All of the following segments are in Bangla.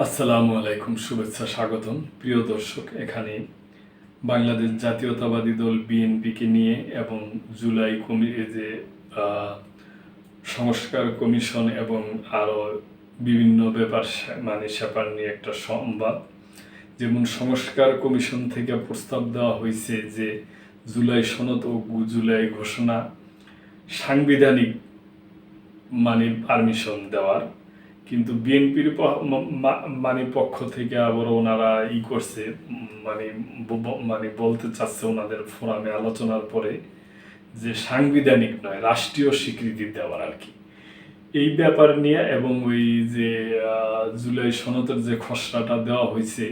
আসসালামু আলাইকুম, শুভেচ্ছা, স্বাগতম। প্রিয় দর্শক, এখানে বাংলাদেশ জাতীয়তাবাদী দল বিএনপিকে নিয়ে এবং জুলাই যে আহ, সংস্কার কমিশন এবং আরও বিভিন্ন ব্যাপার স্যাপার নিয়ে একটা সংবাদ। যেমন সংস্কার কমিশন থেকে প্রস্তাব দেওয়া হয়েছে যে জুলাই সনদ ও জুলাই ঘোষণা সাংবিধানিক পারমিশন দেওয়ার, কিন্তু বিএনপির পক্ষ থেকে আবার ওনারা করছে, বলতে চাচ্ছে ওনাদের ফোরামে আলোচনার পরে যে সাংবিধানিক নয়, রাষ্ট্রীয় স্বীকৃতি দেওয়ার আর কি এই ব্যাপার নিয়ে। এবং ওই যে জুলাই সনদের যে খসড়াটা দেওয়া হয়েছে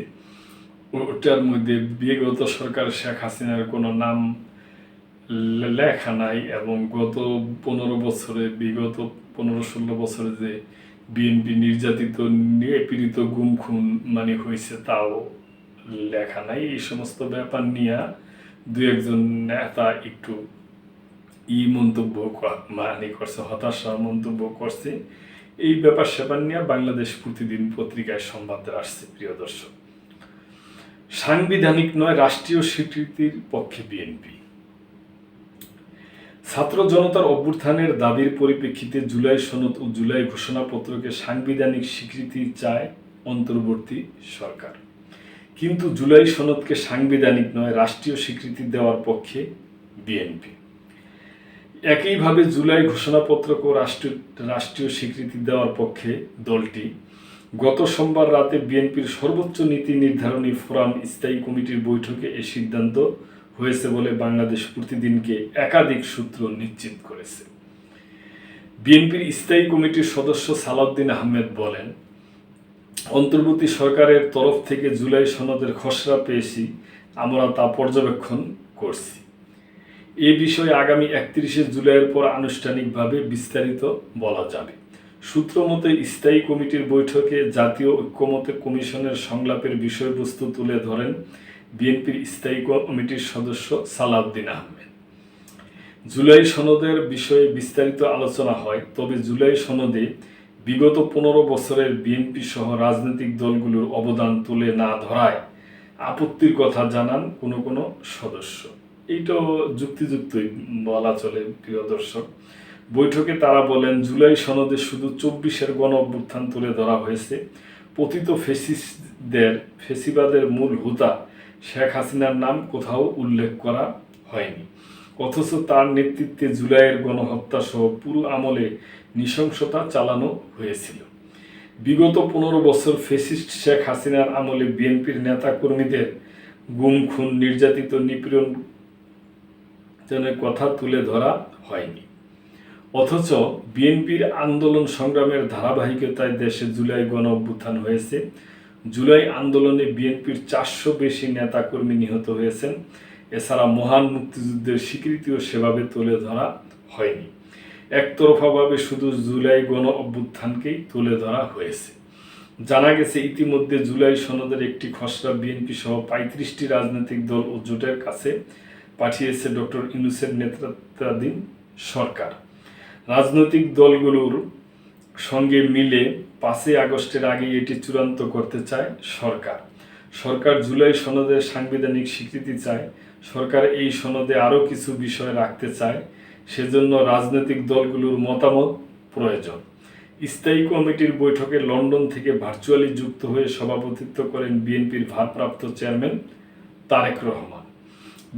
ওটার মধ্যে বিগত সরকার শেখ হাসিনার কোনো নাম লেখা নাই, এবং গত 15-16 বছরে যে বিএনপি নির্যাতিত, নিপীড়িত, গুম খুন হয়েছে তাও লেখা নাই। এই সমস্ত ব্যাপার নিয়ে দু একজন নেতা একটু মন্তব্য করছে, হতাশার মন্তব্য করছে। এই ব্যাপার স্যাপার নিয়ে বাংলাদেশ প্রতিদিন পত্রিকায় সংবাদ আসছে। প্রিয় দর্শক, সাংবিধানিক নয়, রাষ্ট্রীয় স্বীকৃতির পক্ষে বিএনপি। ছাত্র জনতার অভ্যুত্থানের দাবির পরিপ্রেক্ষিতে জুলাই সনদ ও জুলাই ঘোষণাপত্রকে সাংবিধানিক স্বীকৃতি চায় অন্তর্বর্তী সরকার, কিন্তু জুলাই সনদকে সাংবিধানিক নয়, রাষ্ট্রীয় স্বীকৃতি দেওয়ার পক্ষে বিএনপি। একইভাবে জুলাই ঘোষণাপত্রকে রাষ্ট্রীয় স্বীকৃতি দেওয়ার পক্ষে দলটি গত সোমবার রাতে বিএনপির সর্বোচ্চ নীতি নির্ধারণী ফোরাম স্থায়ী কমিটির বৈঠকে এ সিদ্ধান্ত হয়েছে বলে বাংলাদেশ প্রতিদিনকে একাধিক সূত্র নিশ্চিত করেছে। বিএনপির স্থায়ী কমিটির সদস্য সালাউদ্দিন আহমেদ বলেন, অন্তর্বর্তী সরকারের তরফ থেকে জুলাই সনদের খসড়া পেয়েছি, আমরা তা পর্যবেক্ষণ করছি। এ বিষয়ে আগামী 31শে জুলাইয়ের পর আনুষ্ঠানিকভাবে বিস্তারিত বলা যাবে। সূত্র মতে স্থায়ী কমিটির বৈঠকে জাতীয় ঐক্যমত্য কমিশনের সংলাপের বিষয়বস্তু তুলে ধরেন বিএনপির স্থায়ী কমিটির সদস্য সালাউদ্দিন আহমেদ। জুলাই সনদের বিষয়ে বিস্তারিত আলোচনা হয়, তবে জুলাই সনদে বিগত 15 বছরের বিএনপি সহ রাজনৈতিক দলগুলোর অবদান তুলে না ধরায় আপত্তির কথা জানান কোনো সদস্য। এইটাও যুক্তিযুক্তই বলা চলে। প্রিয় দর্শক, বৈঠকে তারা বলেন, জুলাই সনদে শুধু 24-এর গণ অভ্যুত্থান তুলে ধরা হয়েছে। পতিত ফেসিবাদের মূল হোতা শেখ হাসিনার নাম কোথাও উল্লেখ করা হয়নি, অথচ তার নেতৃত্বে জুলাইয়ের গণহত্যা সহ পুরো আমলে নৃশংসতা চালানো হয়েছিল। বিগত 15 বছর ফ্যাসিস্ট শেখ হাসিনার আমলে বিএনপির নেতা কর্মীদের গুম খুন, নির্যাতিত, নিপীড়নের কথা তুলে ধরা হয়নি, অথচ বিএনপির আন্দোলন সংগ্রামের ধারাবাহিকতায় দেশে জুলাই গণ অভ্যুত্থান হয়েছে। জুলাই আন্দোলনে বিএনপির 400 বেশি নেতাকর্মী নিহত হয়েছেন। এছাড়া মহান মুক্তিযুদ্ধের স্বীকৃতিও সেভাবে তুলে ধরা হয়নি, একতরফাভাবে শুধু জুলাই গণ অভ্যুত্থানকেই তুলে ধরা হয়েছে। জানা গেছে, ইতিমধ্যে জুলাই সনদের একটি খসড়া বিএনপি সহ 35টি রাজনৈতিক দল ও জোটের কাছে পাঠিয়েছে ডক্টর ইউনূসের নেতৃত্বাধীন সরকার। রাজনৈতিক দলগুলোর সঙ্গে মিলে 5 আগস্টের আগে এটি চূড়ান্ত করতে চায় সরকার জুলাই সনদের সাংবিধানিক স্বীকৃতি চায়। সরকার এই সনদে আরও কিছু বিষয় রাখতে চায়, সেজন্য রাজনৈতিক দলগুলোর মতামত প্রয়োজন। স্থায়ী কমিটির বৈঠকে লন্ডন থেকে ভার্চুয়ালি যুক্ত হয়ে সভাপতিত্ব করেন বিএনপির ভারপ্রাপ্ত চেয়ারম্যান তারেক রহমান।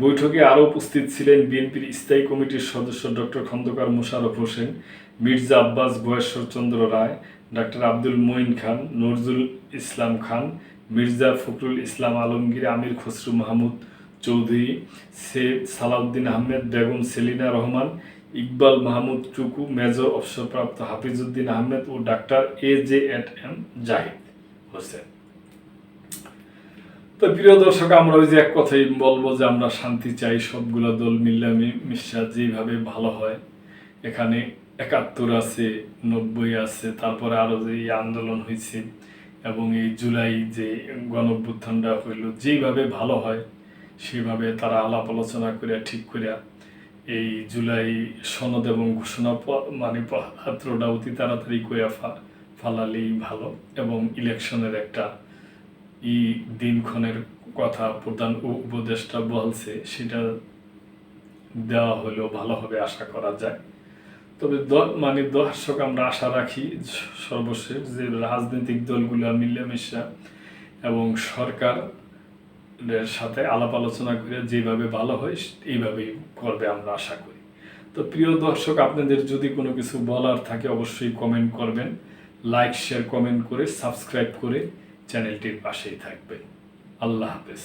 বৈঠকে আরও উপস্থিত ছিলেন বিএনপির স্থায়ী কমিটির সদস্য ডক্টর খন্দকার মোশাররফ হোসেন, মির্জা আব্বাস, গয়েশ্বর চন্দ্র রায়, ডাক্তার আব্দুল মঈন খান, নজরুল ইসলাম খান, মির্জা ফখরুল ইসলাম আলমগীর, আমির খসরু মাহমুদ চৌধুরী, সৈয়দ সালাউদ্দিন আহমেদ, বেগম সেলিনা রহমান, ইকবাল মাহমুদ টুকু, মেজর অবসরপ্রাপ্ত হাফিজউদ্দিন আহমেদ ও ডাক্তার AJM জাহিদ হোসেন। তো প্রিয় দর্শক, আমরা ওই যে এক কথাই বলবো যে আমরা শান্তি চাই, সবগুলো দল মিশা যেভাবে ভালো হয়। এখানে 71 আছে, 90 আছে, তারপরে আরও যে আন্দোলন হয়েছে এবং এই জুলাই যে গণ অভ্যুত্থানটা হইল, যেইভাবে ভালো হয় সেভাবে তারা আলাপ আলোচনা করিয়া ঠিক করিয়া এই জুলাই সনদ এবং ঘোষণা পাত্রটা অতি তাড়াতাড়ি করিয়া ফালালেই ভালো, এবং ইলেকশনের একটা দিনক্ষণের কথা প্রধান উপদেষ্টা বলছে, সেটা দেওয়া হলেও ভালো হবে আশা করা যায়। তবে দর্শক, আমরা আশা রাখি সর্বশেষ যে রাজনৈতিক দলগুলো মিলেমিশা এবং সরকারের সাথে আলাপ আলোচনা করে যেভাবে ভালো হয় এইভাবেই করবে আমরা আশা করি। তো প্রিয় দর্শক, আপনাদের যদি কোনো কিছু বলার থাকে অবশ্যই কমেন্ট করবেন, লাইক শেয়ার কমেন্ট করে সাবস্ক্রাইব করে চ্যানেলটির পাশেই থাকবেন। আল্লাহ হাফেজ।